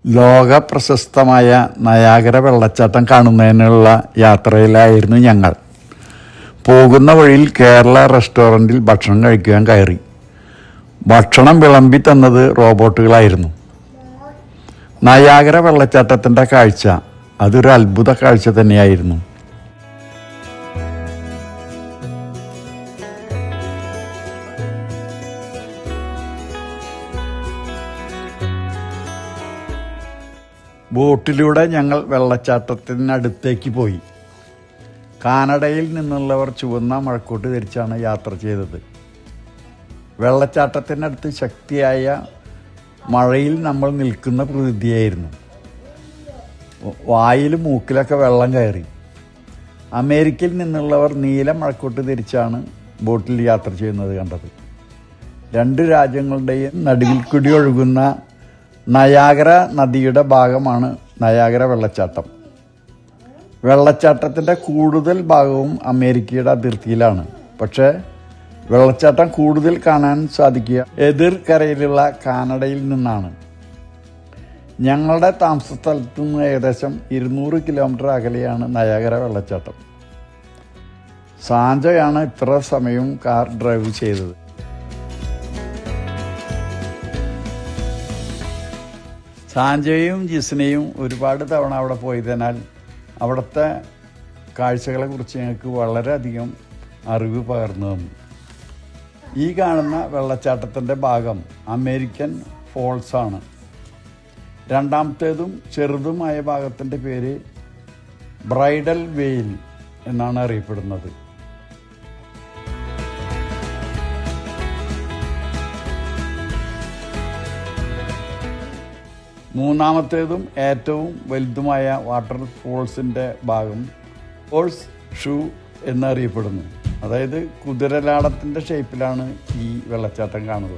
ലോക പ്രശസ്തമായ നയാഗര വെള്ളച്ചാട്ടം കാണുന്നതിനുള്ള യാത്രയിലായിരുന്നു ഞങ്ങൾ. പോകുന്ന വഴിയിൽ കേരള റെസ്റ്റോറൻറ്റിൽ ഭക്ഷണം കഴിക്കാൻ കയറി. ഭക്ഷണം വിളമ്പി തന്നത് റോബോട്ടുകളായിരുന്നു. നയാഗര വെള്ളച്ചാട്ടത്തിൻ്റെ കാഴ്ച അതൊരു അത്ഭുത കാഴ്ച തന്നെയായിരുന്നു. ബോട്ടിലൂടെ ഞങ്ങൾ വെള്ളച്ചാട്ടത്തിനടുത്തേക്ക് പോയി. കാനഡയിൽ നിന്നുള്ളവർ ചുവന്ന മഴക്കോട്ട് ധരിച്ചാണ് യാത്ര ചെയ്തത്. വെള്ളച്ചാട്ടത്തിനടുത്ത് ശക്തിയായ മഴയിൽ നമ്മൾ നിൽക്കുന്ന പ്രതീതിയായിരുന്നു. വായിലും മൂക്കിലൊക്കെ വെള്ളം കയറി. അമേരിക്കയിൽ നിന്നുള്ളവർ നീല മഴക്കോട്ട് ധരിച്ചാണ് ബോട്ടിൽ യാത്ര ചെയ്യുന്നത് കണ്ടത്. രണ്ട് രാജ്യങ്ങളുടെയും നടുവിൽ കൂടി ഒഴുകുന്ന നയാഗര നദിയുടെ ഭാഗമാണ് നയാഗര വെള്ളച്ചാട്ടം. വെള്ളച്ചാട്ടത്തിൻ്റെ കൂടുതൽ ഭാഗവും അമേരിക്കയുടെ അതിർത്തിയിലാണ്. പക്ഷേ വെള്ളച്ചാട്ടം കൂടുതൽ കാണാൻ സാധിക്കുക എതിർക്കരയിലുള്ള കാനഡയിൽ നിന്നാണ്. ഞങ്ങളുടെ താമസ സ്ഥലത്തു നിന്ന് ഏകദേശം 200 കിലോമീറ്റർ അകലെയാണ് നയാഗര വെള്ളച്ചാട്ടം. സാഞ്ചോയാണ് ഇത്ര സമയവും കാർ ഡ്രൈവ് ചെയ്തത്. സാഞ്ചോയും ജിസ്നയും ഒരുപാട് തവണ അവിടെ പോയതിനാൽ അവിടുത്തെ കാഴ്ചകളെക്കുറിച്ച് ഞങ്ങൾക്ക് വളരെയധികം അറിവ് പകർന്നു തന്നു. ഈ കാണുന്ന വെള്ളച്ചാട്ടത്തിൻ്റെ ഭാഗം അമേരിക്കൻ ഫോൾസാണ്. രണ്ടാമത്തേതും ചെറുതുമായ ഭാഗത്തിൻ്റെ പേര് ബ്രൈഡൽ വെയിൽ എന്നാണ് അറിയപ്പെടുന്നത്. മൂന്നാമത്തേതും ഏറ്റവും വലുതുമായ വാട്ടർഫോൾസിൻ്റെ ഭാഗം ഫോൾസ് ഷൂ എന്നറിയപ്പെടുന്നു. അതായത് കുതിരലാടത്തിൻ്റെ ഷേപ്പിലാണ് ഈ വെള്ളച്ചാട്ടം കാണുക.